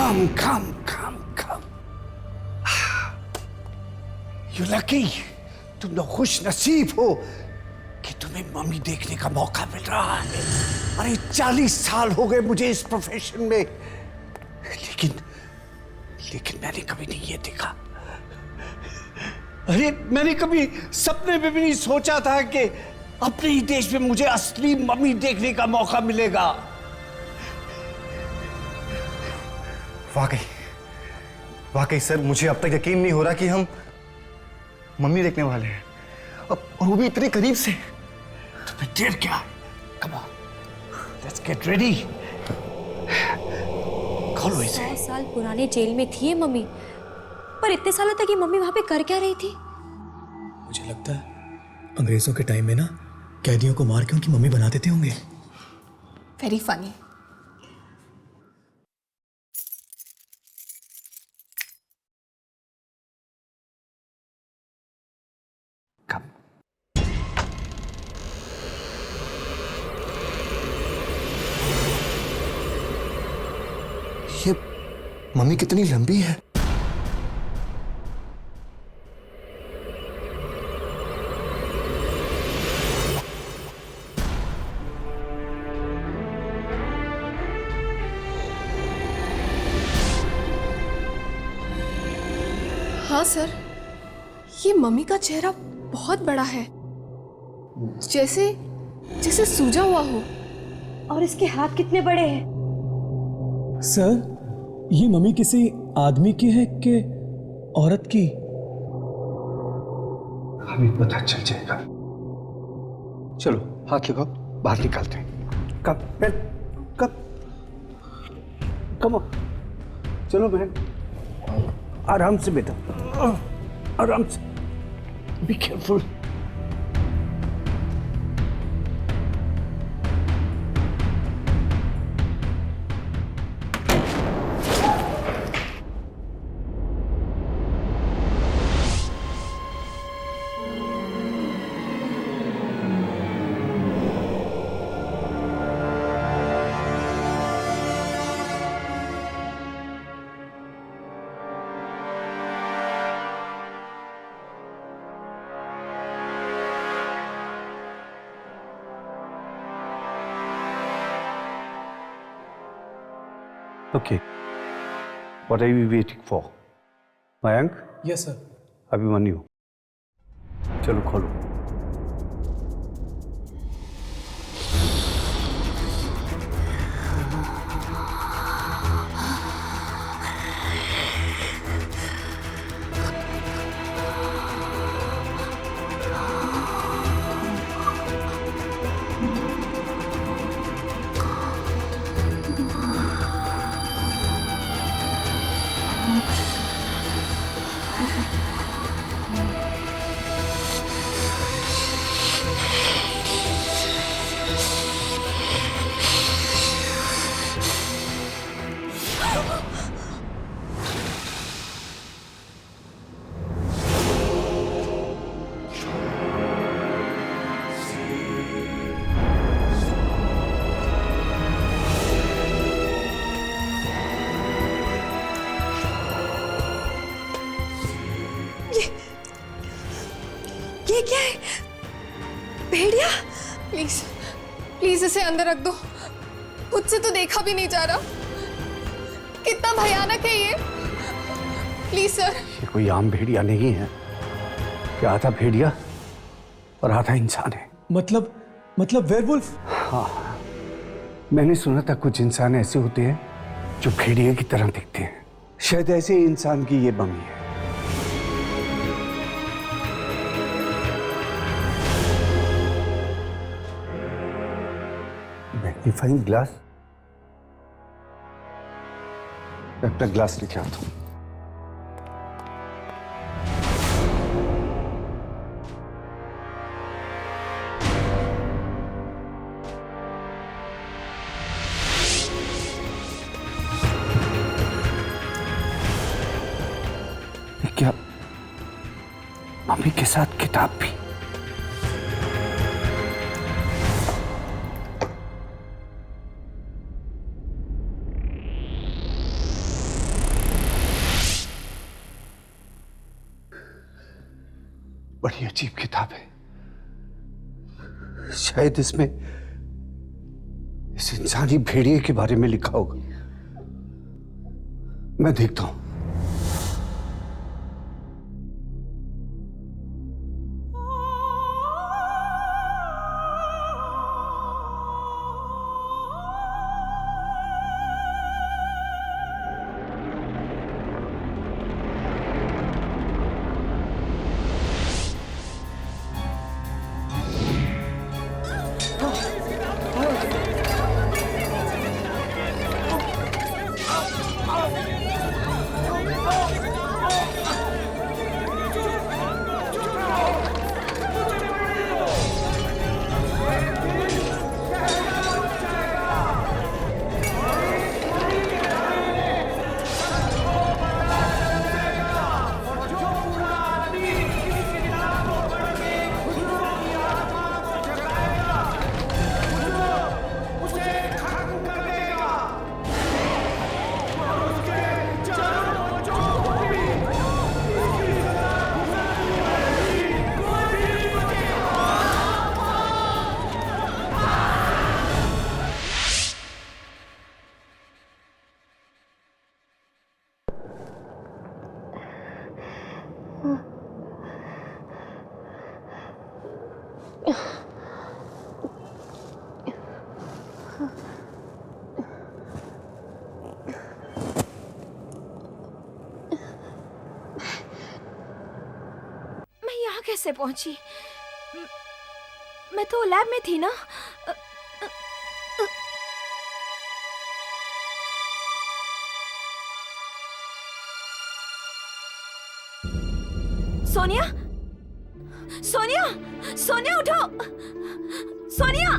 Come, come, come, come. You lucky. तुम लोग खुश नसीब हो कि तुम्हें मम्मी देखने का मौका मिल रहा है। अरे 40 साल हो गए मुझे इस प्रोफेशन में, लेकिन मैंने कभी नहीं ये देखा। अरे मैंने कभी सपने में भी नहीं सोचा था कि अपने ही देश में मुझे असली मम्मी देखने का मौका मिलेगा। वाकई सर, मुझे अब तक यकीन नहीं हो रहा कि हम मम्मी देखने वाले हैं, और वो भी इतने करीब से। तो फिर देर क्या है? Come on, let's get ready. खोलो इसे। 100 साल पुराने जेल में थी ये मम्मी, पर इतने सालों तक ये मम्मी वहां पे कर क्या रही थी? मुझे लगता है अंग्रेजों के टाइम में ना कैदियों को मार के उनकी मम्मी बना देते होंगे। Very funny. ये मम्मी कितनी लंबी है। हाँ सर, ये मम्मी का चेहरा बहुत बड़ा है, जैसे जैसे सूजा हुआ हो। और इसके हाथ कितने बड़े हैं? सर, ये मम्मी किसी आदमी की है कि औरत की? हमें पता चल जाएगा। चलो हाथ लगाओ, बाहर निकालते हैं। कब कम चलो बहन, आराम से बेटा, आराम से। Be careful. Okay. What are we waiting for? Mayank? Yes sir. Abhimanyu, चलो खोलो। ये क्या है? भेड़िया? प्लीज प्लीज इसे अंदर रख दो, मुझसे तो देखा भी नहीं जा रहा। कितना भयानक है ये। Please sir. ये कोई आम भेड़िया नहीं है, ये आधा भेड़िया और आधा इंसान है। मतलब वेयरवुल्फ? हाँ, मैंने सुना था कुछ इंसान ऐसे होते हैं जो भेड़िए की तरह दिखते हैं। शायद ऐसे ही इंसान की ये मम्मी है। Magnifying glass? मैं अपना ग्लास लेके आता हूं। क्या मम्मी के साथ किताब भी? बड़ी अजीब किताब है। शायद इसमें इस इंसानी भेड़िए के बारे में लिखा होगा। मैं देखता हूं। कैसे पहुंची? मैं तो लैब में थी ना। सोनिया, सोनिया, सोनिया उठो, सोनिया,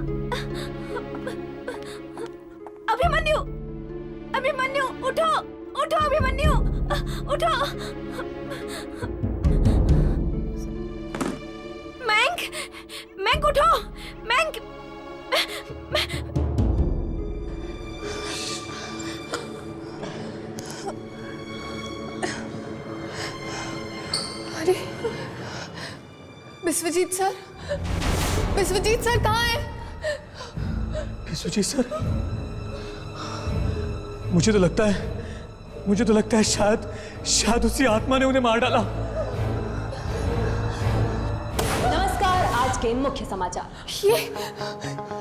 अभिमन्यु, अभिमन्यु उठो, उठो अभिमन्यु, उठो। मैंग, मैंग उठो, मैंग। अरे विश्वजीत सर, विश्वजीत सर कहाँ हैं? विश्वजीत सर, मुझे तो लगता है शायद उसी आत्मा ने उन्हें मार डाला। आज के मुख्य समाचार।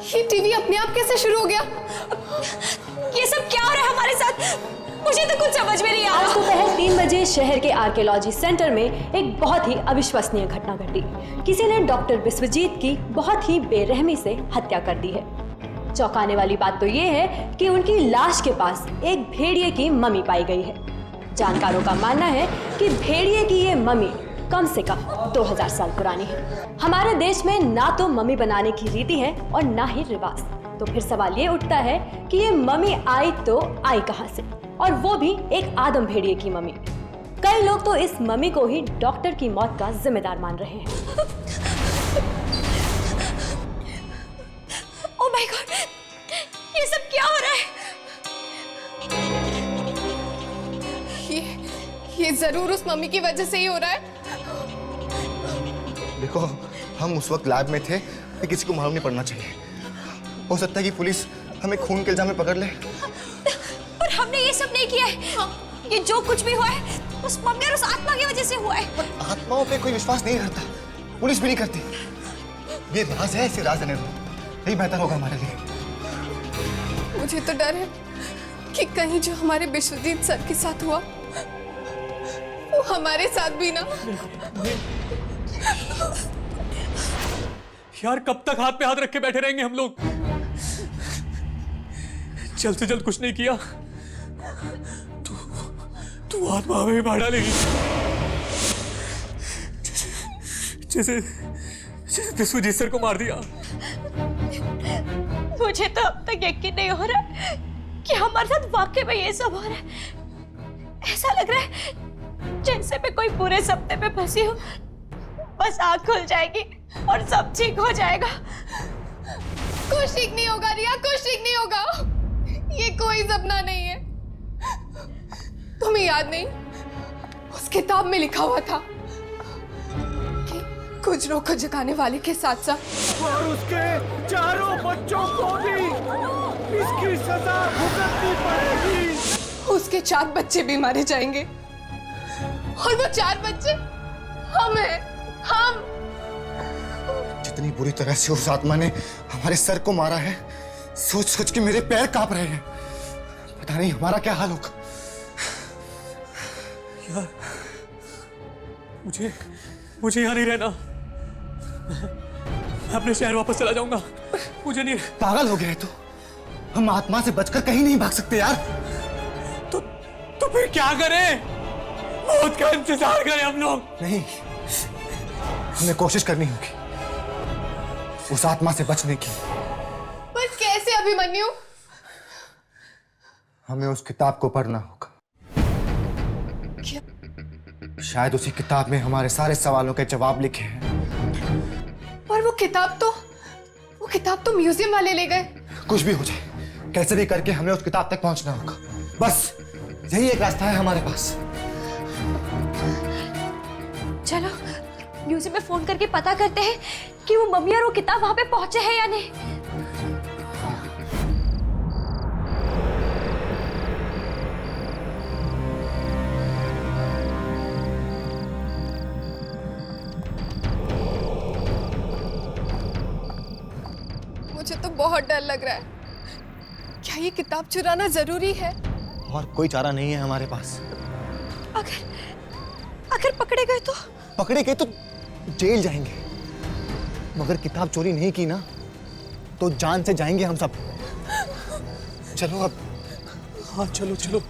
ये टीवी अपने आप कैसे शुरू हो गया? ये सब क्या हो रहा है हमारे साथ? मुझे तो कुछ समझ में नहीं आ रहा। आज दोपहर 3 बजे शहर के आर्कियोलॉजी सेंटर में एक बहुत ही अविश्वसनीय घटना घटी। किसी ने डॉक्टर विश्वजीत की बहुत ही बेरहमी से हत्या कर दी है। चौंकाने वाली बात तो ये है कि उनकी लाश के पास एक भेड़िए की मम्मी पाई गई है। जानकारों का मानना है कि भेड़िए की ये मम्मी कम से कम 2000 साल पुरानी है। हमारे देश में ना तो मम्मी बनाने की रीति है और ना ही रिवाज। तो फिर सवाल ये उठता है कि ये मम्मी आई कहां से, और वो भी एक आदम भेड़िए की मम्मी। कई लोग तो इस मम्मी को ही डॉक्टर की मौत का जिम्मेदार मान रहे हैं। ओह माय गॉड, ये सब क्या हो रहा है? ये जरूर उस मम्मी की वजह से ही हो रहा है। देखो, हम उस वक्त लैब में थे, कि किसी को मालूम नहीं पड़ना चाहिए। हो सकता है कि पुलिस हमें खून के इल्जाम में पकड़ ले। पर हमने ये सब नहीं किया है। ये जो कुछ भी हुआ है उस मम्मी और उस आत्मा की वजह से हुआ है। पर आत्माओं पे कोई विश्वास नहीं करता, पुलिस भी नहीं करती। ये राज है, इसे राज रहने दो, यही बेहतर होगा हमारे लिए। मुझे तो डर है कि कहीं जो हमारे विश्वजीत सर के साथ हुआ वो हमारे साथ भी ना। यार, कब तक हाथ पे हाथ रख के बैठे रहेंगे हम लोग? जल्द से जल्द कुछ नहीं किया तू आत्मा हमें मार डालेगी। जैसे विश्वजीत सर को मार दिया। मुझे तो अब तक यकीन नहीं हो रहा कि हमारे साथ वाकई में ये सब हो रहा है। ऐसा लग रहा है जैसे मैं कोई पूरे सपने में फंसी हूँ। बस आँख खुल जाएगी और सब ठीक हो जाएगा। कुछ ठीक नहीं होगा रिया, कुछ ठीक नहीं होगा। ये कोई सपना नहीं है। तुम्हें याद नहीं, उस किताब में लिखा हुआ था गुजरों को जगाने वाले के साथ साथ और उसके चारों बच्चों को भी इसकी सजा भुगतनी पड़ेगी। उसके 4 बच्चे भी मारे जाएंगे और वो 4 बच्चे हम हैं, हम। जितनी बुरी तरह से उस आत्मा ने हमारे सर को मारा है, सोच सोच के मेरे पैर कांप रहे हैं। पता नहीं हमारा क्या हाल होगा। यार, मुझे यहाँ नहीं रहना। मैं अपने शहर वापस चला जाऊंगा। मुझे नहीं। पागल हो गए तो हम आत्मा से बचकर कहीं नहीं भाग सकते यार। तो फिर क्या करें? मौत का इंतजार करें हम लोग? नहीं, हमें कोशिश करनी होगी उस आत्मा से बचने की। पर कैसे अभिमन्यु? हमें उस किताब को पढ़ना होगा। क्या? शायद उसी किताब में हमारे सारे सवालों के जवाब लिखे हैं। पर वो किताब तो म्यूजियम वाले ले गए। कुछ भी हो जाए, कैसे भी करके हमें उस किताब तक पहुंचना होगा। बस यही एक रास्ता है हमारे पास। चलो म्यूजियम में फोन करके पता करते हैं कि वो मम्मी और वो किताब वहां पे पहुंचे हैं या नहीं। मुझे तो बहुत डर लग रहा है। क्या ये किताब चुराना जरूरी है? और कोई चारा नहीं है हमारे पास। अगर पकड़े गए तो? पकड़े गए तो जेल जाएंगे, मगर किताब चोरी नहीं की ना तो जान से जाएंगे हम सब। चलो अब। हाँ चलो चलो।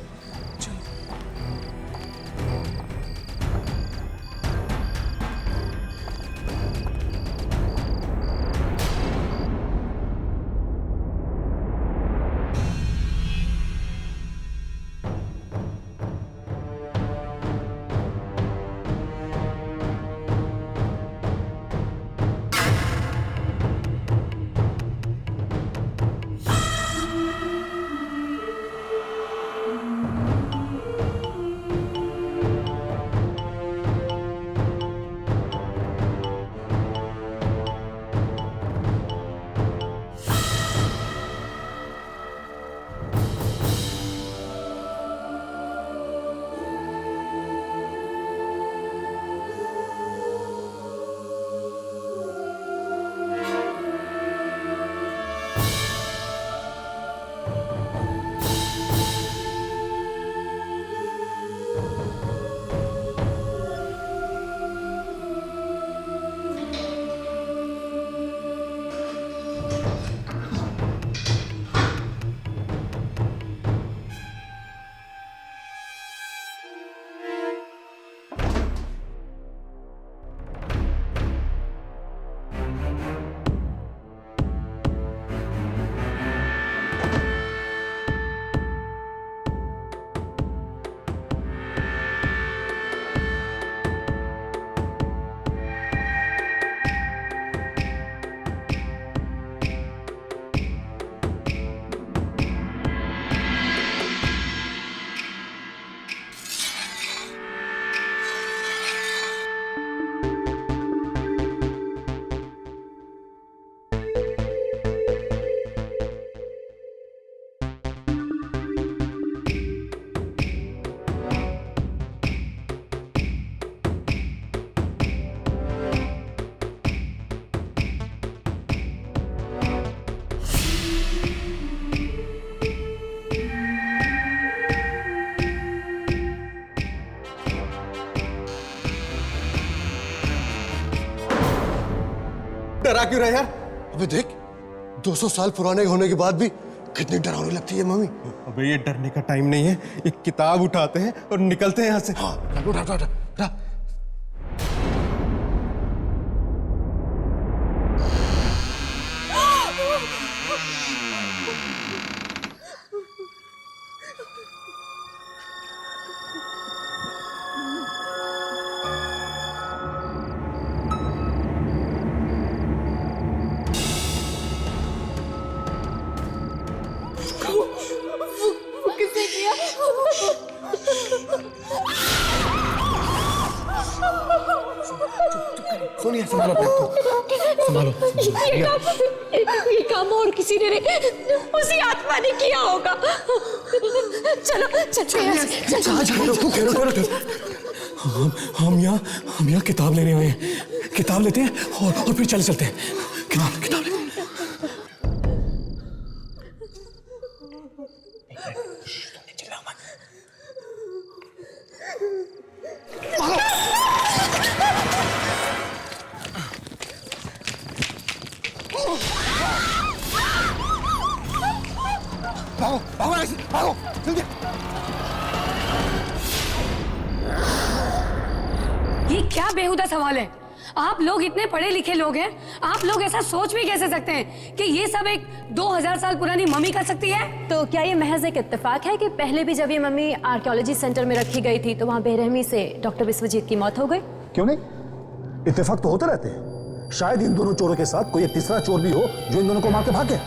डरा क्यों रहा यार? अबे देख, 200 साल पुराने होने के बाद भी कितनी डरावनी लगती है मम्मी। अबे ये डरने का टाइम नहीं है। एक किताब उठाते हैं और निकलते हैं यहाँ से। हाँ, उठा उठा उठा उठा। सोनिया संभालो अपने आप को, संभालो। ये काम और किसी ने नहीं, उसी आत्मा ने किया होगा। चलो हम यहाँ किताब लेने आए हैं। किताब लेते हैं और फिर चलते हैं। किताब लेते हैं। भागो भागो ऐसे, भागो जल्दी। ये क्या बेहुदा सवाल है? आप लोग इतने पढ़े लिखे लोग हैं, आप लोग ऐसा सोच भी कैसे सकते हैं कि ये सब एक 2000 साल पुरानी मम्मी कर सकती है? तो क्या ये महज एक इत्तेफाक है कि पहले भी जब ये मम्मी आर्कियोलॉजी सेंटर में रखी गई थी तो वहाँ बेरहमी से डॉक्टर विश्वजीत की मौत हो गई? क्यों नहीं, इत्तेफाक तो होते रहते हैं। शायद इन दोनों चोरों के साथ कोई एक तीसरा चोर भी हो जो इन दोनों को मार के भागे।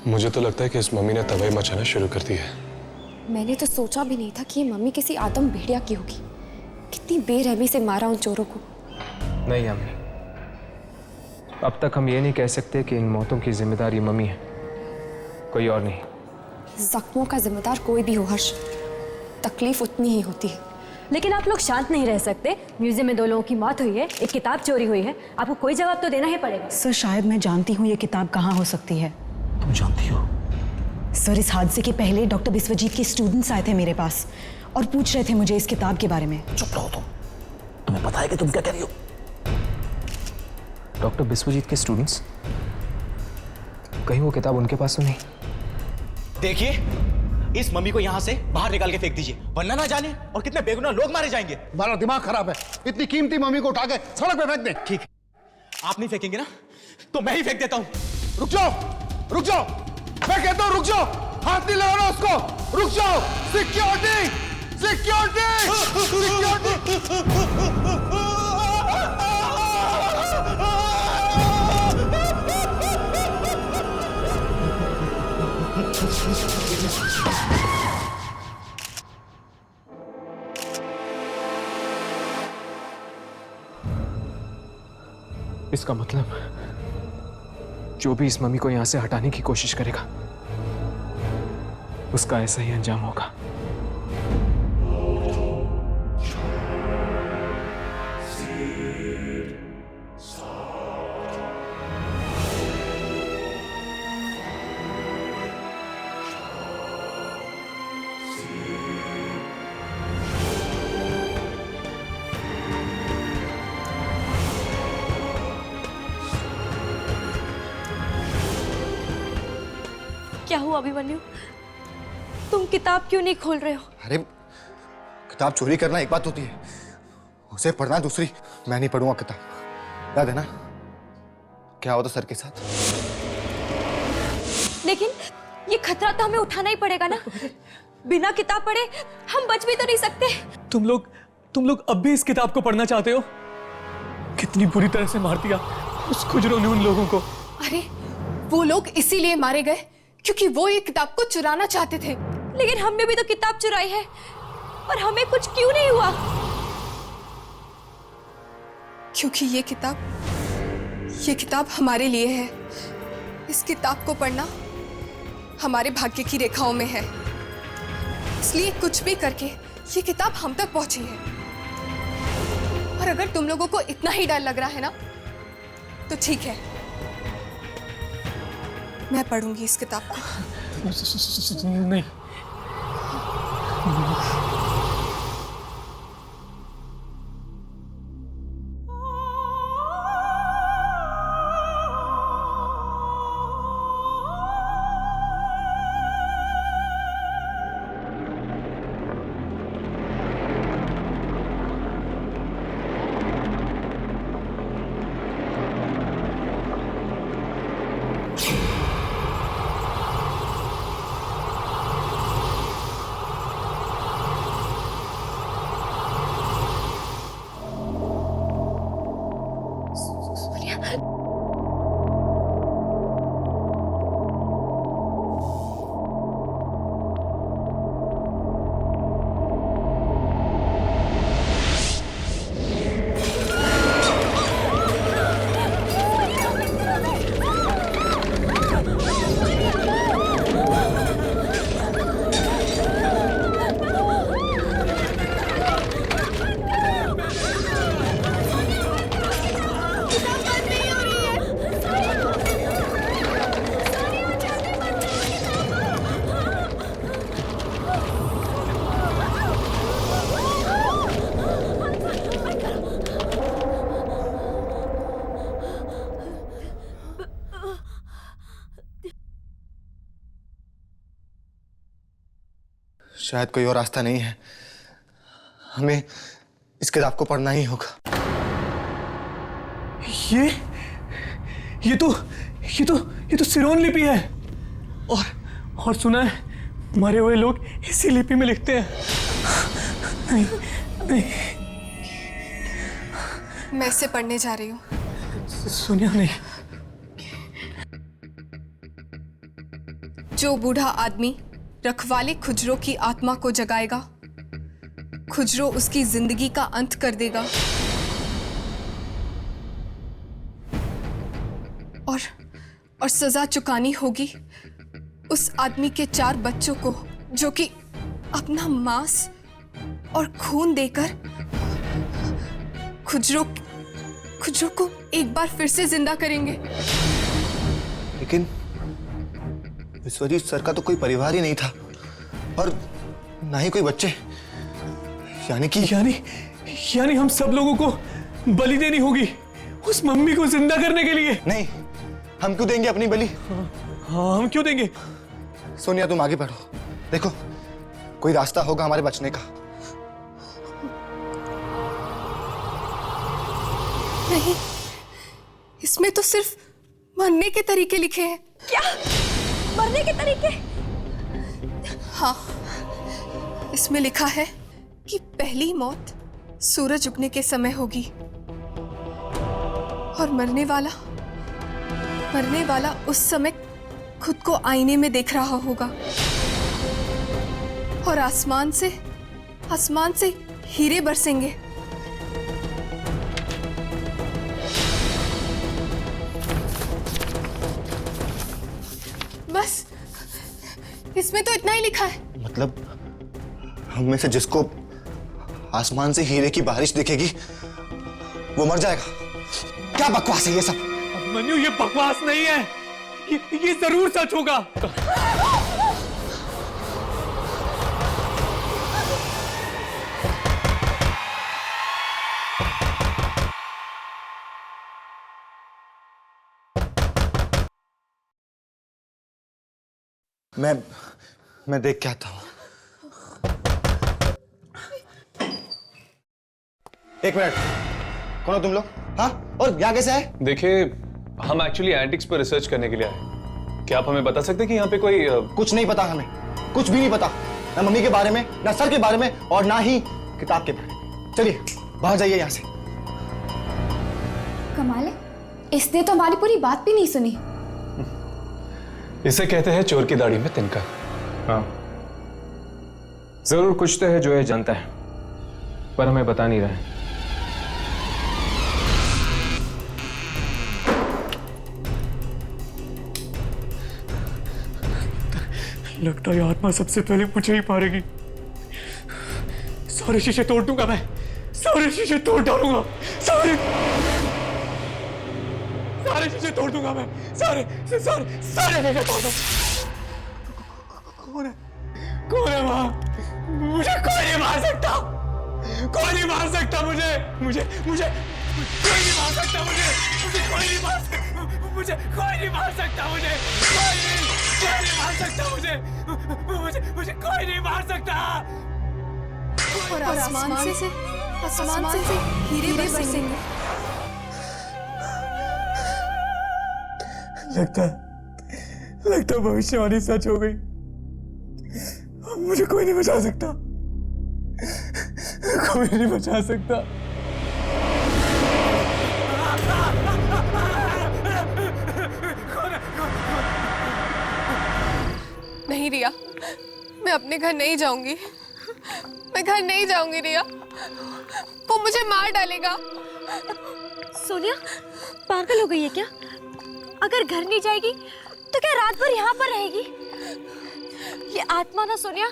मुझे तो लगता है कि इस मम्मी ने तबाही मचाना शुरू कर दी है। मैंने तो सोचा भी नहीं था कि ये मम्मी किसी आदम भेड़िया की होगी। कितनी बेरहमी से मारा उन चोरों को। नहीं अम्मी, अब तक हम ये नहीं कह सकते कि इन मौतों की जिम्मेदारी मम्मी है, कोई और नहीं। जख्मों का जिम्मेदार कोई भी हो हर्ष, तकलीफ उतनी ही होती है। लेकिन आप लोग शांत नहीं रह सकते। म्यूजियम में 2 लोगों की मौत हुई है, एक किताब चोरी हुई है, आपको कोई जवाब तो देना ही पड़ेगा। सर शायद मैं जानती हूँ ये किताब कहाँ हो सकती है। तुम जानती हो? सर इस हादसे के पहले डॉक्टर विश्वजीत के स्टूडेंट्स आए थे मेरे पास और पूछ रहे थे मुझे इस किताब के बारे में। चुप रहो तुम, तुम्हें पता है कि तुम क्या कह रही हो? डॉक्टर विश्वजीत के स्टूडेंट्स? कहीं वो किताब उनके पास तो नहीं? देखिए, इस मम्मी को यहाँ से बाहर निकाल के फेंक दीजिए, वरना ना जाने और कितने बेगुनाह लोग मारे जाएंगे। तुम्हारा दिमाग खराब है, इतनी कीमती मम्मी को उठा के सड़क पे फेंक दे। ठीक है, आप नहीं फेंकेंगे ना तो मैं ही फेंक देता हूँ। रुक जाओ, रुक जाओ, मैं कहता हूँ रुक जाओ, हाथ नहीं लगाना उसको, रुक जाओ। Security, security, security. इसका मतलब जो भी इस मम्मी को यहां से हटाने की कोशिश करेगा उसका ऐसा ही अंजाम होगा। क्या हुआ अभिमन्यु? तुम किताब क्यों नहीं खोल रहे हो? अरे किताब चोरी करना एक बात होती है, उसे पढ़ना दूसरी। मैं नहीं पढ़ूंगा किताब, याद है ना क्या हुआ था सर के साथ? लेकिन ये खतरा तो हमें उठाना ही पड़ेगा ना। बिना किताब पढ़े हम बच भी तो नहीं सकते। तुम लोग अब भी इस किताब को पढ़ना चाहते हो? कितनी बुरी तरह से मार दिया उस खुजरों ने उन लोगों को। अरे वो लोग इसीलिए मारे गए क्योंकि वो ये किताब को चुराना चाहते थे। लेकिन हमने भी तो किताब चुराई है और हमें कुछ क्यों नहीं हुआ? क्योंकि ये किताब हमारे लिए है। इस किताब को पढ़ना हमारे भाग्य की रेखाओं में है, इसलिए कुछ भी करके ये किताब हम तक पहुंची है। और अगर तुम लोगों को इतना ही डर लग रहा है ना तो ठीक है, मैं पढ़ूंगी इस किताब को। नहीं, शायद कोई और रास्ता नहीं है। हमें इस किताब को पढ़ना ही होगा। ये तो सिरोन लिपि है। और सुना है मरे हुए लोग इसी लिपि में लिखते हैं। नहीं मैं इसे पढ़ने जा रही हूँ। सोनिया नहीं। जो बूढ़ा आदमी रखवाले खुजरो की आत्मा को जगाएगा, खुजरो उसकी जिंदगी का अंत कर देगा। और सजा चुकानी होगी उस आदमी के 4 बच्चों को जो कि अपना मांस और खून देकर खुजरो को एक बार फिर से जिंदा करेंगे। लेकिन विश्वजीत सर का तो कोई परिवार ही नहीं था और ना ही कोई बच्चे। यानी हम सब लोगों को बलि देनी होगी उस मम्मी को जिंदा करने के लिए। नहीं, हम क्यों देंगे अपनी बलि? हाँ, हम क्यों देंगे? सोनिया तुम आगे बढ़ो, देखो कोई रास्ता होगा हमारे बचने का। नहीं, इसमें तो सिर्फ मरने के तरीके लिखे हैं। क्या? मरने के तरीके? हाँ, इसमें लिखा है कि पहली मौत सूरज उगने के समय होगी और मरने वाला उस समय खुद को आईने में देख रहा होगा और आसमान से हीरे बरसेंगे। बस इसमें तो इतना ही लिखा है। मतलब हम में से जिसको आसमान से हीरे की बारिश दिखेगी वो मर जाएगा। क्या बकवास है ये सब? मनु, ये बकवास नहीं है, ये जरूर सच होगा। मैं देख के आता हूं। एक मिनट, कौन हो तुम लोग? हाँ, और यहाँ कैसे आए? देखिए, हम एक्चुअली एंटिक्स पर रिसर्च करने के लिए आए। क्या आप हमें बता सकते हैं कि यहाँ पे कोई कुछ नहीं पता, हमें कुछ भी नहीं पता, ना मम्मी के बारे में, ना सर के बारे में और ना ही किताब के बारे में। चलिए बाहर जाइए यहाँ से। कमाल है, इसने तो हमारी पूरी बात भी नहीं सुनी। इसे कहते हैं चोर की दाढ़ी में तिनका। हाँ, जरूर कुछ तो है जो ये जानता है, पर हमें बता नहीं रहा है। लगता है आत्मा सबसे पहले मुझे ही मारेगी। सारे शीशे तोड़ दूंगा मैं, सारे शीशे तोड़ डालूंगा, सारे शीशे तोड़ दूंगा मैं, सारे शीशे तोड़ दूंगा। कौन है वहां? मुझे कोई नहीं मार सकता, कोई नहीं मार सकता मुझे कोई नहीं मार सकता, मुझे कोई नहीं मार सकता, कोई नहीं मार सकता, मुझे कोई नहीं मार सकता। और आसमान से हीरे बरसेंगे। लगता भविष्यवाणी सच हो गई। मुझे कोई नहीं बचा सकता, कोई नहीं बचा सकता। नहीं रिया, मैं अपने घर नहीं जाऊंगी, मैं घर नहीं जाऊंगी रिया, वो मुझे मार डालेगा। सोनिया पागल हो गई है क्या? अगर घर नहीं जाएगी तो क्या रात भर यहाँ पर रहेगी? ये आत्मा ना सोनिया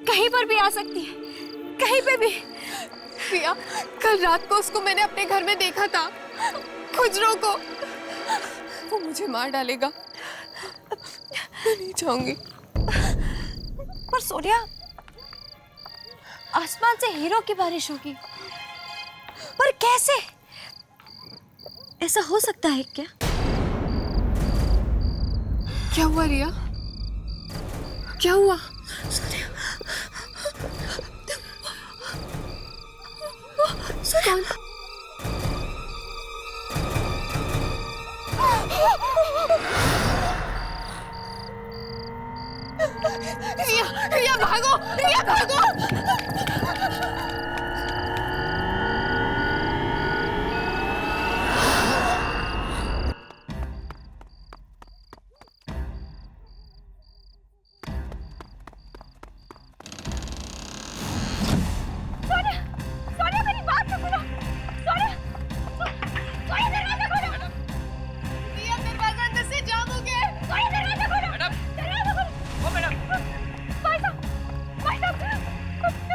कहीं पर भी आ सकती है, कहीं पे भी। रिया, कल रात को उसको मैंने अपने घर में देखा था, खुजरो को। वो मुझे मार डालेगा, मैं नहीं जाऊंगी। पर सोनिया, आसमान से हीरो की बारिश होगी, पर कैसे? ऐसा हो सकता है क्या? क्या हुआ रिया? क्या हुआ? कौन? रिया भागो, रिया भागो।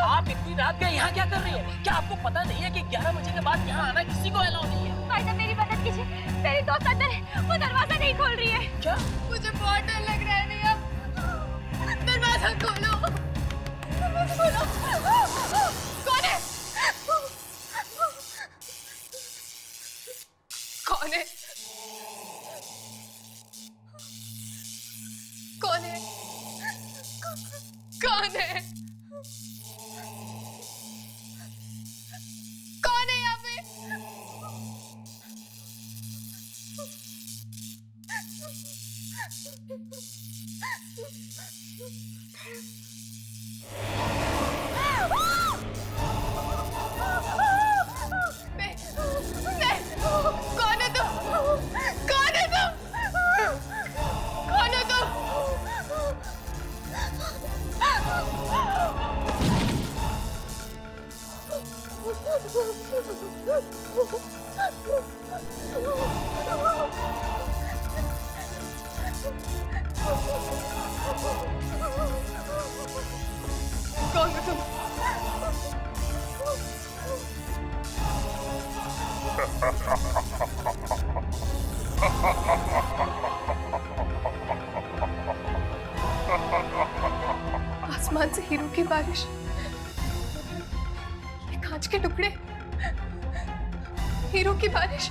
आप इतनी रात के यहाँ क्या कर रही है? क्या आपको पता नहीं है कि 11 बजे के बाद यहाँ आना किसी को अलाउ नहीं है? भाई साहब मेरी मदद कीजिए, मेरी दोस्त अंदर है, वो दरवाजा नहीं खोल रही है। क्या? मुझे बहुत डर लग रहा है रिया, दरवाजा खोलो, दरवाजा खोलो। कौन है? कौन है? कौन है? कौन है? कौन है यहाँ पे? कौन है तुम? कौन है तुम? कौन है तुम? कौन है तुम? आसमान से हीरो की बारिश, ये कांच के टुकड़े, हीरो की बारिश,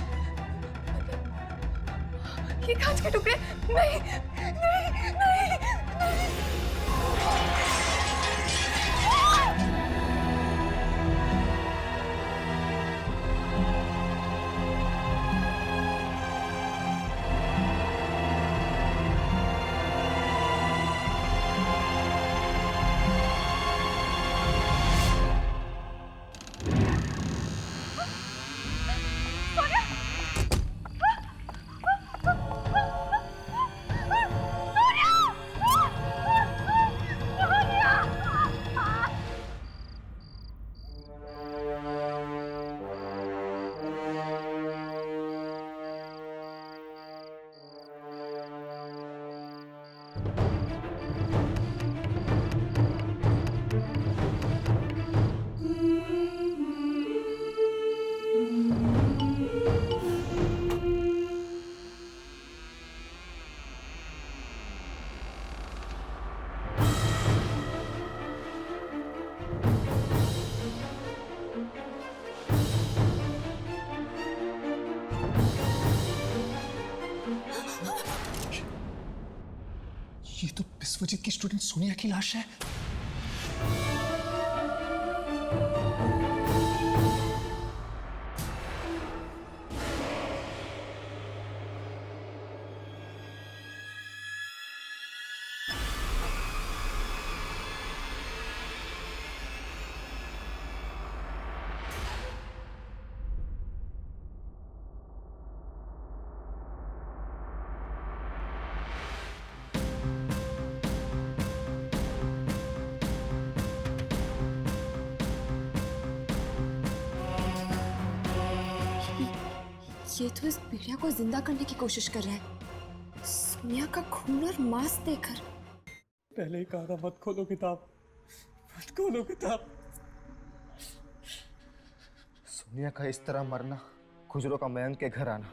ये कांच के टुकड़े। नहीं नहीं नहीं नहीं। ये तो विश्वजीत की स्टूडेंट सोनिया की लाश है। ये तो इस भेड़िया को जिंदा करने की कोशिश कर रहा है, सोनिया का खून और मांस देकर। पहले ही कहा था मत खोलो किताब, मत खोलो किताब। सोनिया का इस तरह मरना, खुजरों का मयंक के घर आना,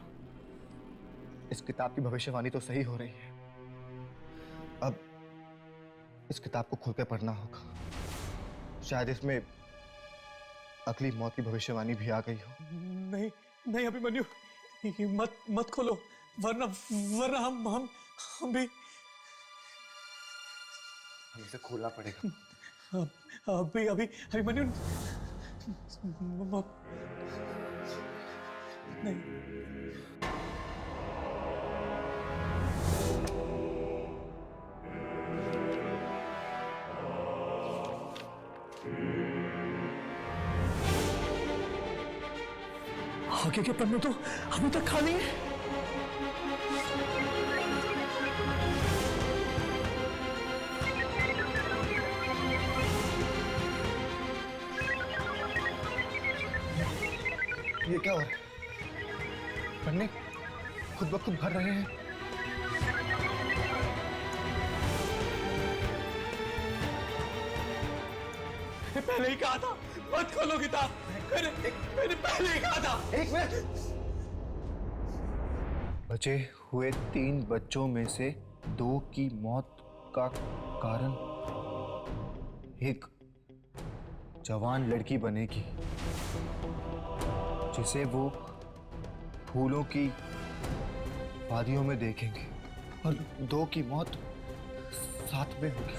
इस किताब की भविष्यवाणी तो सही हो रही है। अब इस किताब को खोल के पढ़ना होगा, शायद इसमें अगली मौत की भविष्यवाणी भी आ गई हो। नहीं नहीं अभिमन्यु, ये मत खोलो, वरना हम भी हमें इसे खोलना पड़ेगा। अभिमन्यु मम्मा नहीं। आगे के पन्ने तो अभी तक खाली है। ये क्या हो रहा है? पन्ने खुद ब खुद भर रहे हैं। पहले ही कहा था मत खोलो किताब। मैंने पहले ही कहा था। एक मिनट। बचे हुए 3 बच्चों में से 2 की मौत का कारण एक जवान लड़की बनेगी जिसे वो फूलों की वादियों में देखेंगे, और 2 की मौत साथ में होगी।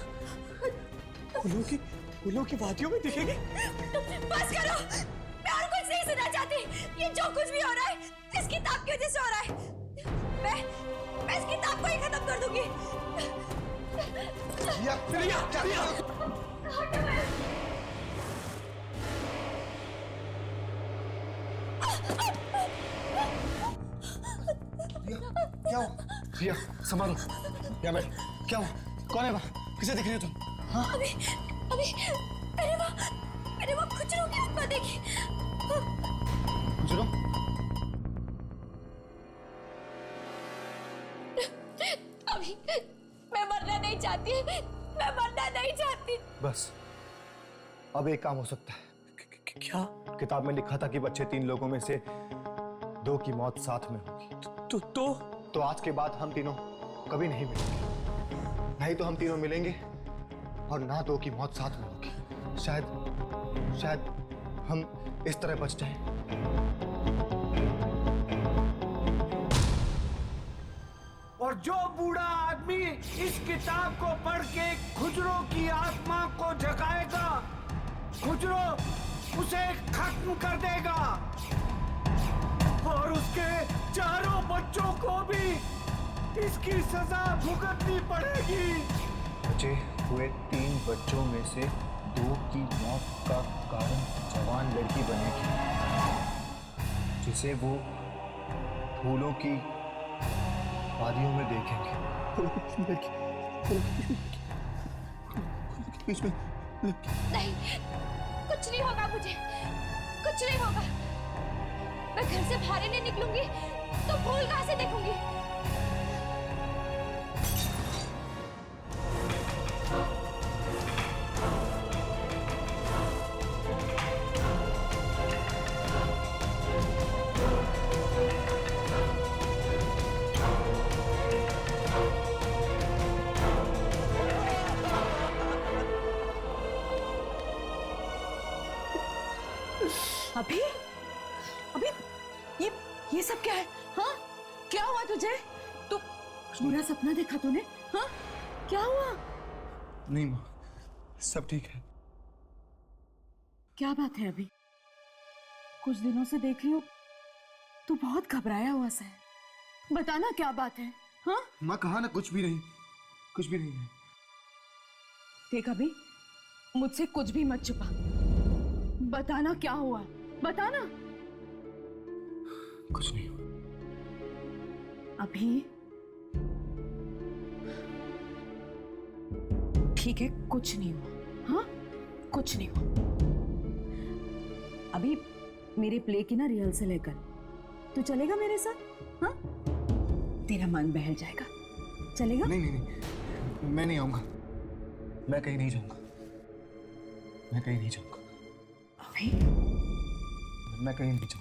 फूलों की वादियों में देखेंगे? बस करो, मैं और कुछ नहीं सुनना चाहती। ये जो कुछ भी हो रहा है इस किताब की वजह से हो रहा है। मैं इस किताब को ही खत्म कर दूंगी। क्या हो? रिया, संभालो। या मैं क्या हो? कौन है वहाँ? किसे देख रही हो तुम? हाँ? अभी मैंने वो खुजरों की आत्मा देखी। खुजरों? अभी मैं मरना नहीं चाहती। मैं मरना नहीं चाहती। बस अब एक काम हो सकता है। क्या? किताब में लिखा था कि बच्चे 3 लोगों में से 2 की मौत साथ में होगी। तो आज के बाद हम तीनों कभी नहीं मिलेंगे। नहीं तो हम तीनों मिलेंगे और ना 2 की मौत साथ में होगी। शायद हम इस तरह बच जाएं। और जो बूढ़ा आदमी इस किताब को पढ़ के खुजरों की आत्मा को जगाएगा, खुजरों उसे खत्म कर देगा और उसके 4 बच्चों को भी इसकी सजा भुगतनी पड़ेगी। बचे हुए 3 बच्चों में से 2 की मौत का कारण जवान लड़की बनेगी जिसे वो फूलों की वादियों में देखेंगे। नहीं, कुछ नहीं होगा मुझे, कुछ नहीं होगा। मैं घर से बाहर ही नहीं निकलूंगी तो फूल कहां से देखूंगी? अभी ये सब क्या है? हाँ, क्या हुआ तुझे? तू बुरा सपना देखा तूने? हाँ, क्या हुआ? नहीं माँ, सब ठीक है। क्या बात है? अभी कुछ दिनों से देख रही हूँ तू बहुत घबराया हुआ सा है। बताना क्या बात है? हाँ माँ, कहा ना कुछ भी नहीं, कुछ भी नहीं है। देख अभी, मुझसे कुछ भी मत छुपा। बताना क्या हुआ, बताना। कुछ नहीं हुआ। अभी ठीक है, कुछ नहीं हुआ। हाँ, कुछ नहीं हुआ। अभी मेरे प्ले की ना रिहर्सल है कल, तू चलेगा मेरे साथ? हाँ, तेरा मन बहल जाएगा। चलेगा? नहीं, मैं नहीं आऊंगा। मैं कहीं नहीं जाऊंगा। मैं कहीं नहीं जाऊंगा। अभी मैं कहीं नहीं जाऊंगा।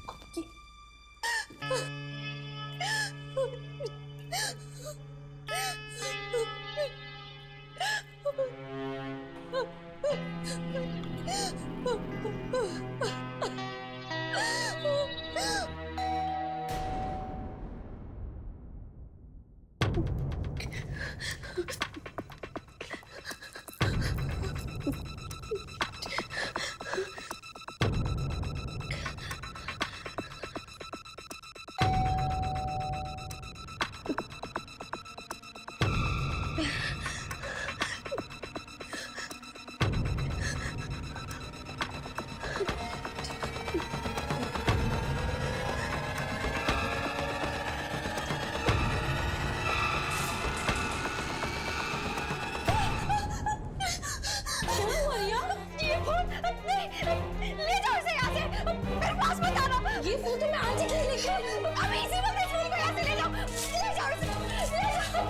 अभी इसी वक्त इस फूल को यहाँ से ले जाओ, ले जाओ इसे, ले जाओ।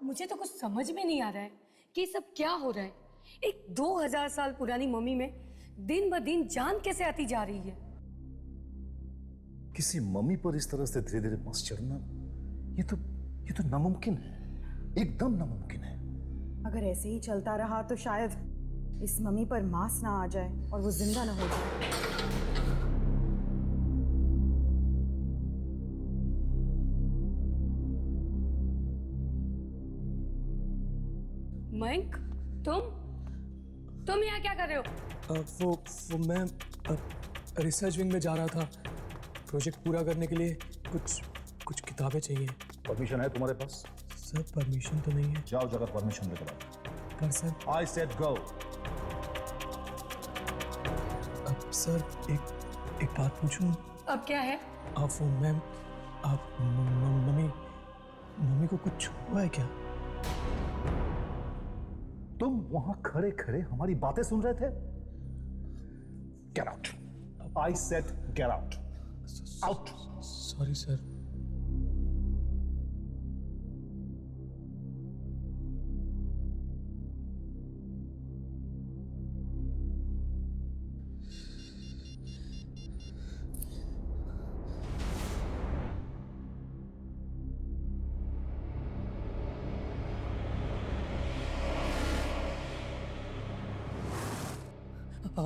मुझे तो कुछ समझ में नहीं आ रहा है कि ये सब क्या हो रहा है। एक 2000 साल पुरानी मम्मी में दिन ब दिन जान कैसे आती जा रही है। किसी मम्मी पर इस तरह से धीरे धीरे बस चढ़ना, ये तो नामुमकिन है, एकदम नामुमकिन है। अगर ऐसे ही चलता रहा तो शायद इस मम्मी पर मांस ना आ जाए और वो जिंदा ना हो जाए। मयंक, तुम यहाँ क्या कर रहे हो? वो मैं रिसर्च विंग में जा रहा था। प्रोजेक्ट पूरा करने के लिए कुछ किताबें चाहिए। परमिशन है तुम्हारे पास? सर परमिशन तो नहीं है। जाओ जगह परमिशन लेकर आओ। पर सर आई सेड गो। अब सर एक बात पूछूं? अब क्या है? आप वो मैम, आप मम्मी को कुछ हुआ है क्या? तुम वहां खड़े खड़े हमारी बातें सुन रहे थे? Get out. I said get out. Out. Sorry sir.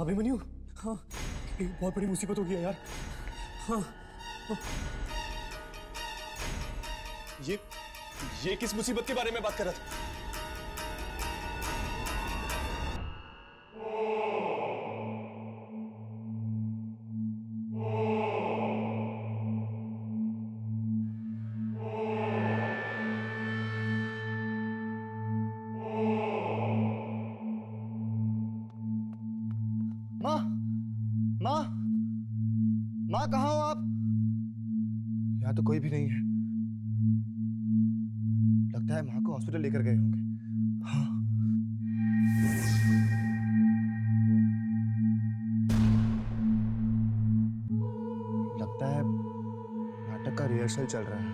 Abhimanyu, हाँ एक बहुत बड़ी मुसीबत हो गई है यार। हाँ ये किस मुसीबत के बारे में बात कर रहा था? माँ कहाँ हो आप? यहाँ तो कोई भी नहीं है। लगता है माँ को हॉस्पिटल लेकर गए होंगे। हाँ। लगता है नाटक का रिहर्सल चल रहा है।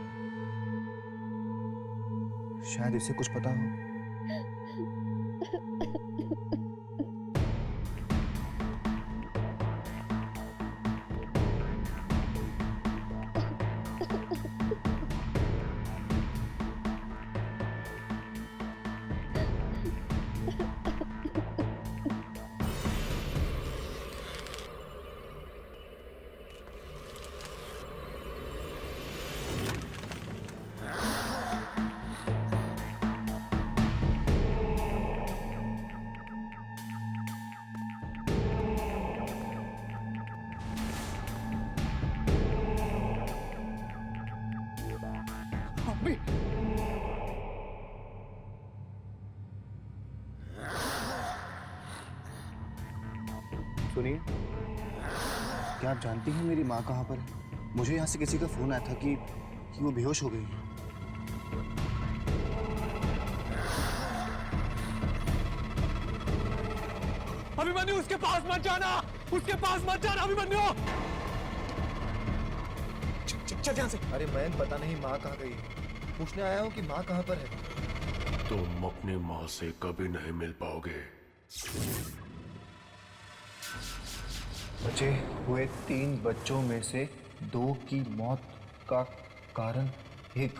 शायद इसे कुछ पता हो। सुनिए, क्या आप जानती हैं मेरी माँ कहाँ पर है? मुझे यहाँ से किसी का फोन आया था कि वो बेहोश हो गई है। अभिमन्यु, उसके पास मत जाना, उसके पास मत जाना अभिमन्यु। चल यहाँ से। अरे मैं पता नहीं माँ कहाँ गई है। पूछने आया हूँ कि माँ कहाँ पर है। तुम अपनी माँ से कभी नहीं मिल पाओगे। बचे हुए 3 बच्चों में से 2 की मौत का कारण एक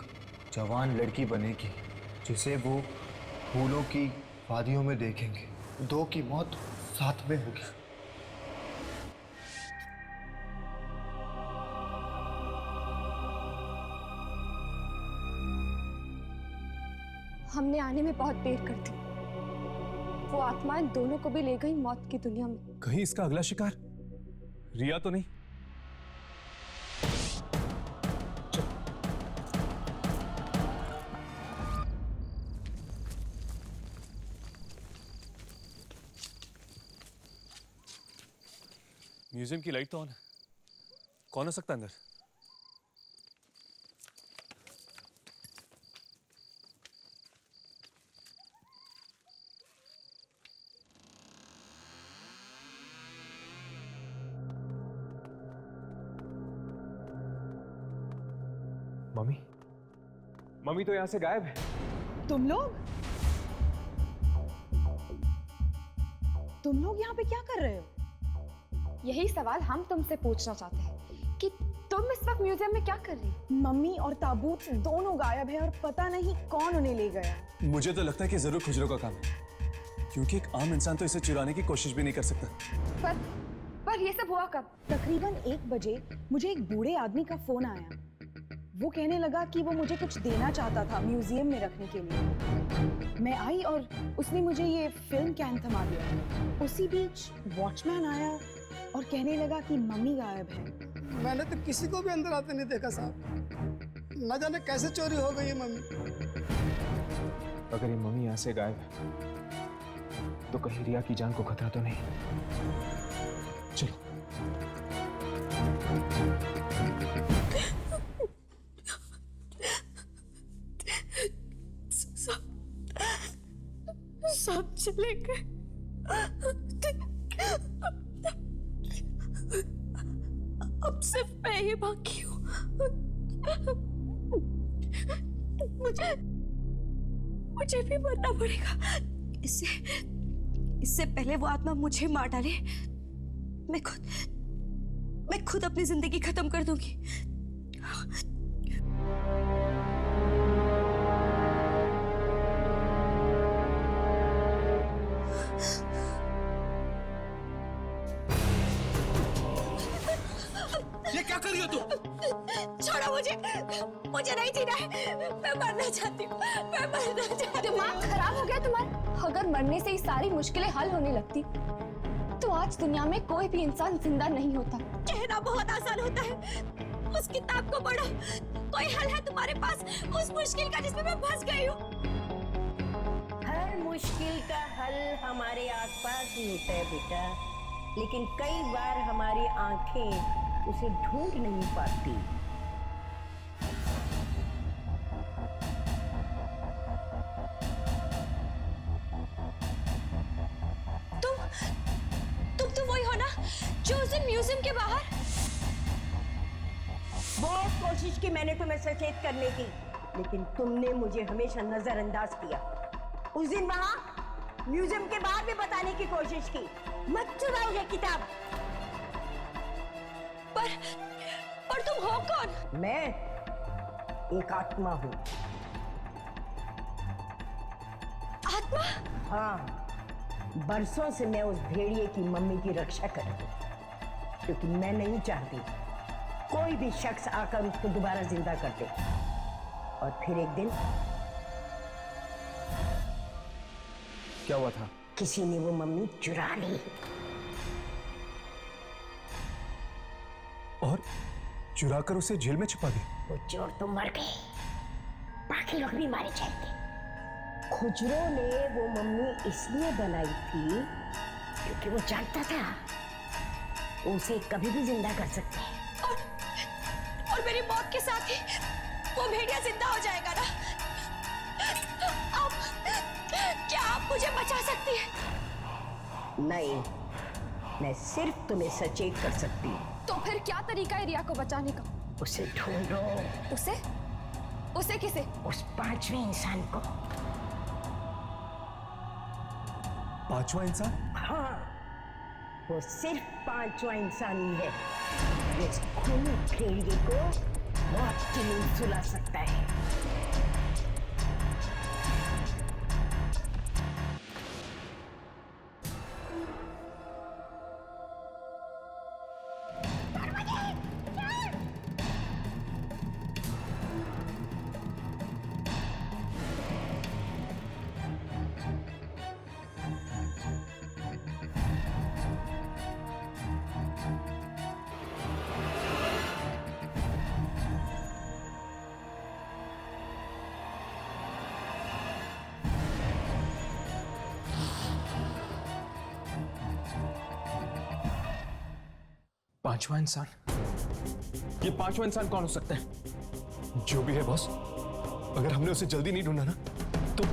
जवान लड़की बनेगी, जिसे वो फूलों की वादियों में देखेंगे। 2 की मौत साथ में होगी। हमने आने में बहुत देर कर दी। वो आत्माएं दोनों को भी ले गई मौत की दुनिया में। कहीं इसका अगला शिकार रिया तो नहीं? म्यूजियम की लाइट तो ऑन है। कौन हो सकता है अंदर? मम्मी तो यहाँ से गायब है। तुम लोग यहाँ पे क्या कर रहे हो? यही सवाल हम तुमसे पूछना चाहते हैं कि तुम इस वक्त म्यूजियम में क्या कर रही हो? मम्मी और ताबूत दोनों गायब है और पता नहीं कौन उन्हें ले गया। मुझे तो लगता है कि जरूर खुजरो का काम है, क्योंकि एक आम इंसान तो इसे चुराने की कोशिश भी नहीं कर सकता। पर ये सब हुआ कब? तकरीबन 1 बजे मुझे एक बूढ़े आदमी का फोन आया। वो कहने लगा कि वो मुझे कुछ देना चाहता था म्यूजियम में रखने के लिए। मैं आई और उसने मुझे ये फिल्म कैन थमा दिया। उसी बीच वॉचमैन आया और कहने लगा कि मम्मी गायब है। मैंने तो किसी को भी अंदर आते नहीं देखा साहब। न जाने कैसे चोरी हो गई है मम्मी। अगर ये मम्मी यहाँ से गायब है तो कहीं रिया की जान को खतरा तो नहीं? चलो। सब चले गए। अब सिर्फ मैं ही बाकी हूँ। मुझे भी मरना पड़ेगा। इससे पहले वो आत्मा मुझे मार डाले, मैं खुद अपनी जिंदगी खत्म कर दूंगी। ये क्या कर रही हो तुम? छोड़ो मुझे नहीं जीना है। मैं मरना चाहती हूँ, मैं मरना चाहती हूँ। दिमाग खराब हो गया तुम्हारा? अगर मरने से ही सारी मुश्किलें हल होने लगती तो आज दुनिया में कोई भी इंसान जिंदा नहीं होता। कहना बहुत आसान होता है, उस किताब को पढ़ो। कोई हल है तुम्हारे पास उस मुश्किल का जिसमें मैं फंस गई हूँ? हर मुश्किल का हल हमारे आसपास ही होता है बेटा, लेकिन कई बार हमारी आंखें उसे ढूंढ नहीं पाती। तुम तो वही हो ना जो उस दिन म्यूजियम के बाहर? बहुत कोशिश की मैंने तुम्हें सचेत करने की, लेकिन तुमने मुझे हमेशा नजरअंदाज किया। उस दिन वहां म्यूजियम के बाहर भी बताने की कोशिश की, मत चुराओ ये किताब। पर तुम हो कौन? मैं एक आत्मा हूं। आत्मा? हाँ, बरसों से मैं उस भेड़िए की मम्मी की रक्षा कर रही हूं, क्योंकि मैं नहीं चाहती कोई भी शख्स आकर उसको दोबारा जिंदा कर दे। और फिर एक दिन क्या हुआ था? किसी ने वो मम्मी चुरा ली। और चुरा कर उसे जेल में छिपा दी। वो चोर तो मर गए, बाकी लोग भी मारे जाएंगे। खुजरो ने वो मम्मी इसलिए बनाई थी क्योंकि वो जानता था उसे कभी भी जिंदा कर सकते हैं। और मेरी मौत के साथ ही वो भेड़िया जिंदा हो जाएगा ना? क्या आप मुझे बचा सकती हैं? नहीं, मैं सिर्फ तुम्हें सचेत कर सकती हूँ। तो फिर क्या तरीका है रिया को बचाने का? उसे ढूंढो। उसे किसे? उस 5वें इंसान को। 5वां इंसान? हाँ, वो सिर्फ 5वां इंसान ही है जो इस खूनी भेड़िए को मौत की नींद सुला सकता है। पांचवा इंसान? ये 5वां इंसान कौन हो सकता है? जो भी है बॉस, अगर हमने उसे जल्दी नहीं ढूंढा ना तो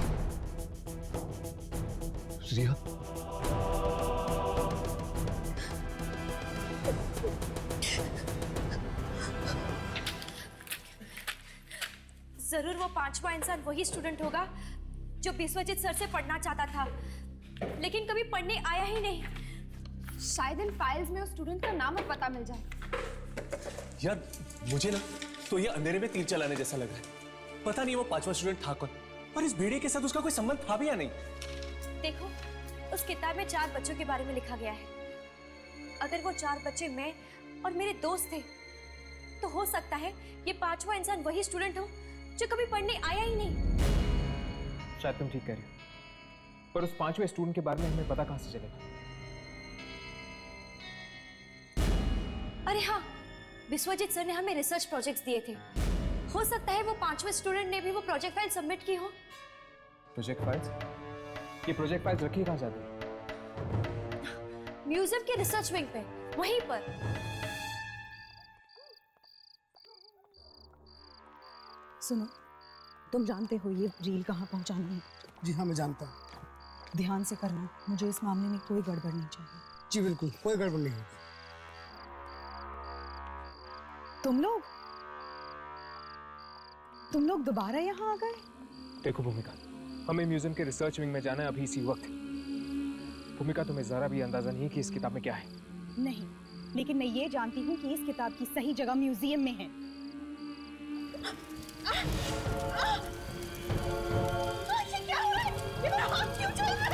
रिया। जरूर वो पांचवा इंसान वही स्टूडेंट होगा जो विश्वजीत सर से पढ़ना चाहता था, लेकिन कभी पढ़ने आया ही नहीं। शायद इन फाइल्स में उस स्टूडेंट का नाम और पता मिल जाए। यार मुझे ना तो ये अंधेरे में तीर चलाने जैसा लग रहा है। पता नहीं वो पांचवा स्टूडेंट था कौन, और इस भेड़िए के साथ उसका कोई संबंध था भी या नहीं। देखो, उस किताब में 4 बच्चों के बारे में लिखा गया है। अगर वो 4 बच्चे मैं और मेरे दोस्त थे, तो हो सकता है ये पांचवा इंसान वही स्टूडेंट हो जो कभी पढ़ने आया ही नहीं। शायद तुम ठीक कह रही हो, पर उस 5वें स्टूडेंट के बारे में हमें पता कहां से चलेगा? अरे हाँ, विश्वजीत सर ने हमें रिसर्च प्रोजेक्ट्स दिए थे। हो सकता है वो 5वें स्टूडेंट ने भी वो प्रोजेक्ट फाइल सबमिट की हो। Project files? ये प्रोजेक्ट फाइल्स रखी कहां जाती है? म्यूजियम के रिसर्च विंग पे, वहीं पर। सुनो, तुम जानते हो ये रील कहाँ पहुंचानी है? जी हाँ, मैं जानता हूँ। ध्यान से करना, मुझे इस मामले में कोई गड़बड़ नहीं चाहिए। जी बिल्कुल, कोई गड़बड़ नहीं होगी। तुम लोग दोबारा यहाँ आ गए? देखो भूमिका, हमें म्यूजियम के रिसर्च विंग में जाना है अभी इसी वक्त। भूमिका, तुम्हें जरा भी अंदाजा नहीं कि इस किताब में क्या है। नहीं, लेकिन मैं ये जानती हूँ कि इस किताब की सही जगह म्यूजियम में है। ये क्या हो रहा है? ये मेरा हाथ क्यों चल रहा है?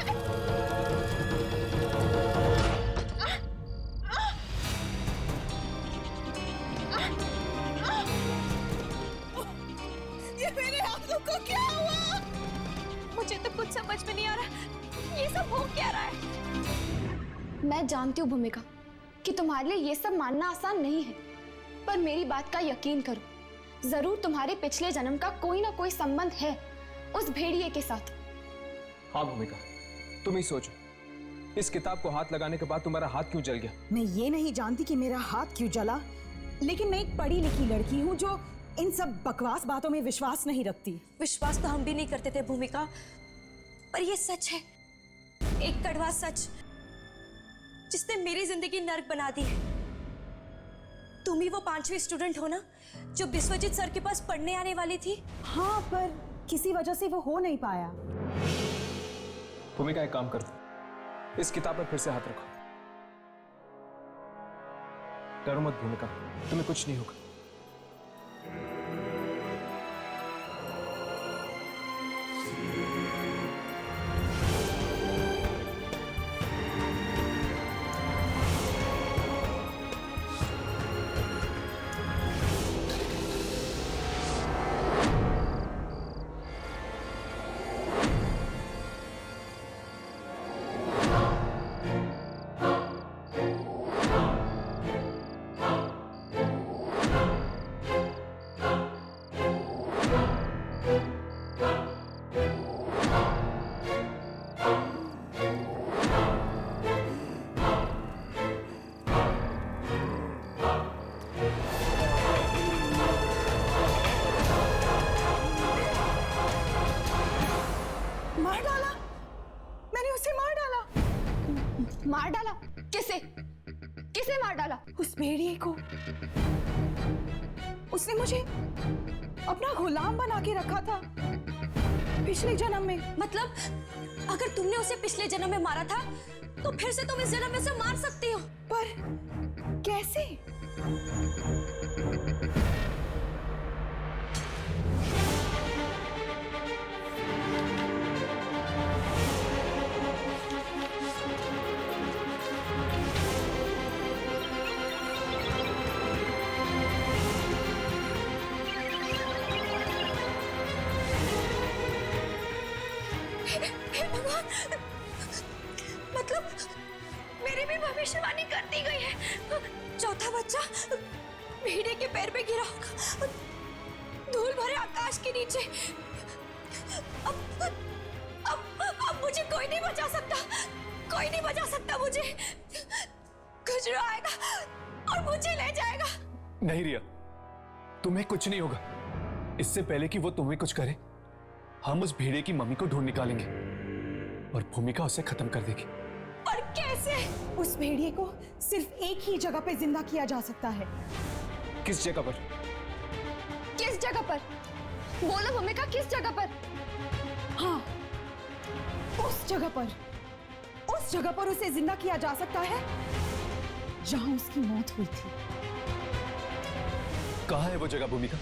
ये मेरे हाथों को क्या हुआ? मुझे तो कुछ समझ में नहीं आ रहा, ये सब हो क्या रहा है? मैं जानती हूँ भूमिका कि तुम्हारे लिए ये सब मानना आसान नहीं है, पर मेरी बात का यकीन करो, जरूर तुम्हारे पिछले जन्म का कोई ना कोई संबंध है उस भेड़िए के साथ। हाँ भूमिका, तुम ही सोचो, इस किताब को हाथ लगाने के बाद तुम्हारा हाथ क्यों जल गया? मैं ये नहीं जानती कि मेरा हाथ क्यों जला, लेकिन मैं एक पढ़ी लिखी लड़की हूँ जो इन सब बकवास बातों में विश्वास नहीं रखती। विश्वास तो हम भी नहीं करते थे भूमिका, पर ये सच है, एक कड़वा सच जिसने मेरी जिंदगी नर्क बना दी है। तुम ही वो 5वीं स्टूडेंट हो ना जो विश्वजीत सर के पास पढ़ने आने वाली थी? हाँ, पर किसी वजह से वो हो नहीं पाया। भूमिका, एक काम करो, इस किताब पर फिर से हाथ रखो। डरो मत भूमिका, तुम्हें कुछ नहीं होगा। मार डाला? किसे? किसे मार डाला? उस भेड़िए को। उसने मुझे अपना गुलाम बना के रखा था पिछले जन्म में। मतलब अगर तुमने उसे पिछले जन्म में मारा था तो फिर से तुम इस जन्म में से मार सकती हो। पर कैसे? मतलब मेरी भी भविष्यवाणी कर दी गई है। चौथा बच्चा भेड़िए के पैर पे गिरा होगा, धूल भरे आकाश के नीचे। अब मुझे कोई नहीं बचा सकता, कोई नहीं बचा सकता मुझे। खुजरो आएगा और मुझे ले जाएगा। नहीं रिया, तुम्हें कुछ नहीं होगा। इससे पहले कि वो तुम्हें कुछ करे, हम उस भेड़िए की मम्मी को ढूंढ निकालेंगे और भूमिका उसे खत्म कर देगी। पर कैसे? उस भेड़िए को सिर्फ एक ही जगह पे जिंदा किया जा सकता है। किस जगह पर? किस जगह पर? बोलो भूमिका, किस जगह पर? हाँ, उस जगह पर, उस जगह पर उसे जिंदा किया जा सकता है जहां उसकी मौत हुई थी। कहाँ है वो जगह भूमिका?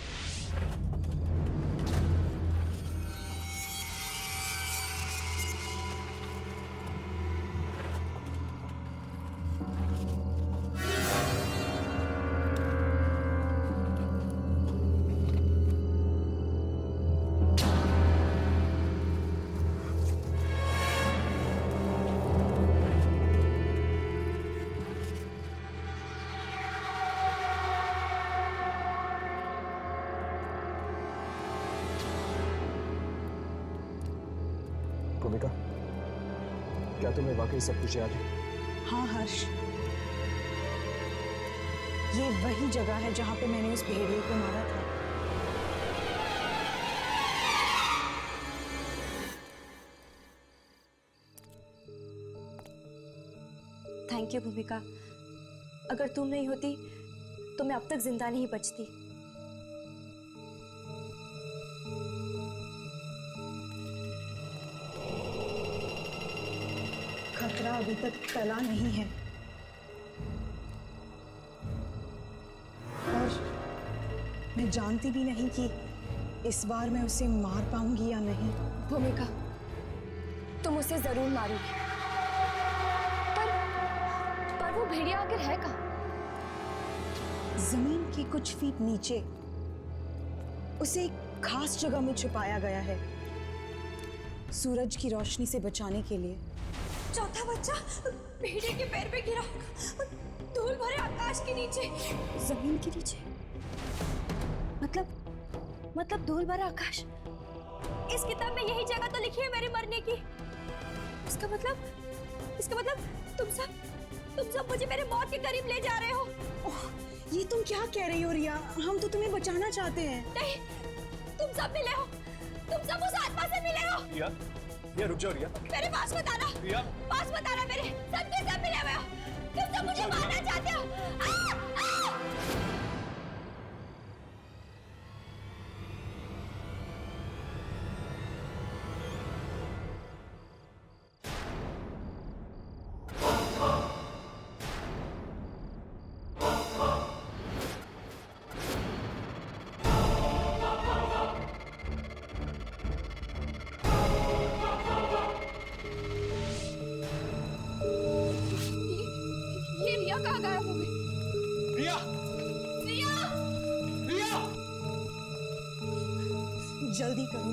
भूमिका, क्या तुम्हें वाकई सब कुछ याद है? हाँ हर्ष, ये वही जगह है जहां पे मैंने उस भेड़िए को मारा था। थैंक यू भूमिका, अगर तुम नहीं होती तो मैं अब तक जिंदा नहीं बचती। खतरा अभी तक टला नहीं है और मैं जानती भी नहीं कि इस बार मैं उसे मार पाऊंगी या नहीं। भूमिका, तुम उसे जरूर मारोगी, पर वो भेड़िया आखिर है कहाँ? जमीन के कुछ फीट नीचे उसे एक खास जगह में छुपाया गया है, सूरज की रोशनी से बचाने के लिए। चौथा बच्चा भेड़िए के पैर पे गिरा होगा, धूल भरे आकाश के नीचे, जमीन के नीचे। मतलब धूल भरा आकाश। इस किताब में यही जगह तो लिखी है मेरे मरने की। इसका मतलब तुम सब मुझे मेरे मौत के करीब ले जा रहे हो। ओह, ये तुम क्या कह रही हो रिया? हम तो तुम्हें बचाना चाहते हैं। नहीं, तुम सब मिले हो, तुम सब उस आत्मा से मिले हो। रिया रुक जाओ रिया। मेरे पास मत आना, रिया। पास मत आना मेरे, सब के सब मिले हुए हो। तुम सब मुझे मारना चाहते हो। ये रिया कहाँ गायब हो गई? रिया! रिया! रिया! जल्दी करो,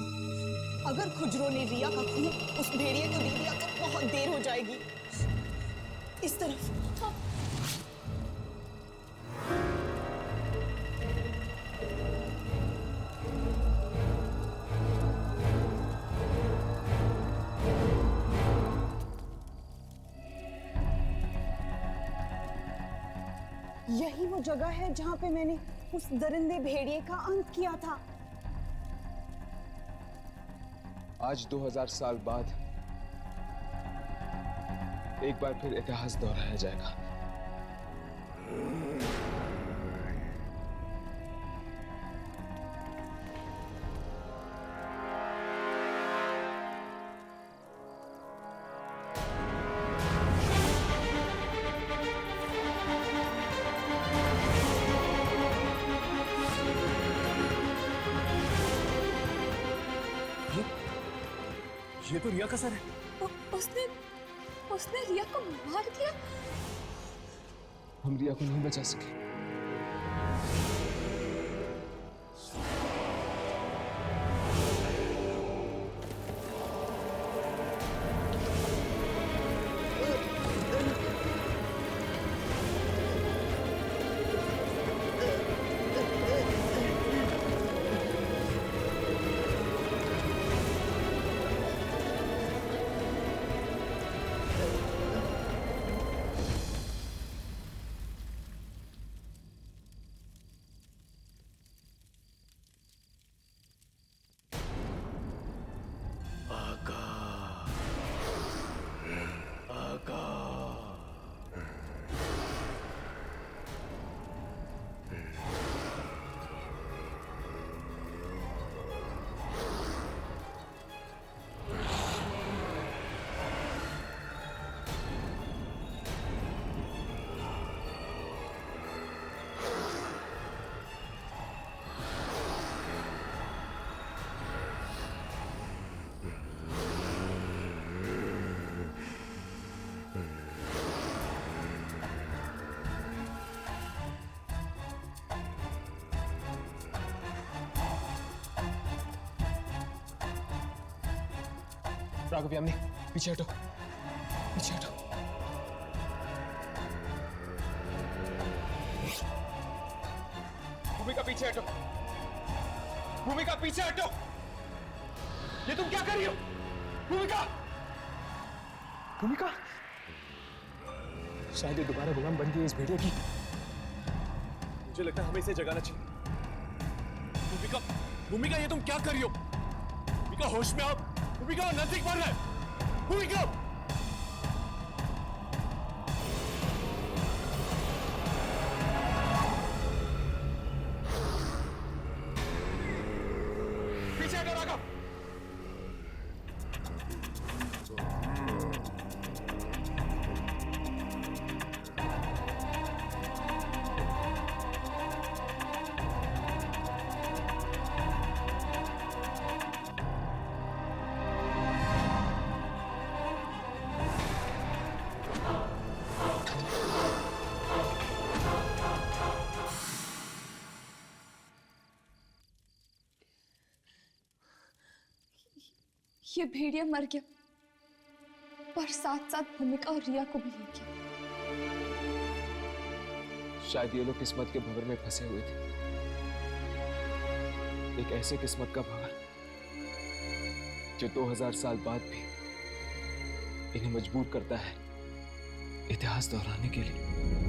अगर खुजरो ने रिया का खून उस भेड़िए को दे दिया तो बहुत देर हो जाएगी। इस तरफ। यही वो जगह है जहां पे मैंने उस दरिंदे भेड़िए का अंत किया था। आज 2000 साल बाद एक बार फिर इतिहास दोहराया जाएगा। ये तो रिया का सर है। उसने रिया को मार दिया। हम रिया को नहीं बचा सके। राघव यामिनी पीछे हटो, पीछे हटो। भूमिका पीछे हटो, भूमिका पीछे हटो। ये तुम क्या कर रही हो? भूमिका, भूमिका, शायद ये दोबारा गुलाम बन गई इस भेड़िए की। मुझे लगता है हमें इसे जगाना चाहिए। भूमिका, भूमिका ये तुम क्या कर रही हो? भूमिका होश में आओ। भूमिका नजदीक बढ़ रहा है। भूमिका, पीछे हटो राघव। ये भेड़िया मर गया, पर साथ साथ भूमिका और रिया को भी ले गया। शायद ये लोग किस्मत के भंवर में फंसे हुए थे, एक ऐसे किस्मत का भंवर जो 2000 साल बाद भी इन्हें मजबूर करता है इतिहास दोहराने के लिए।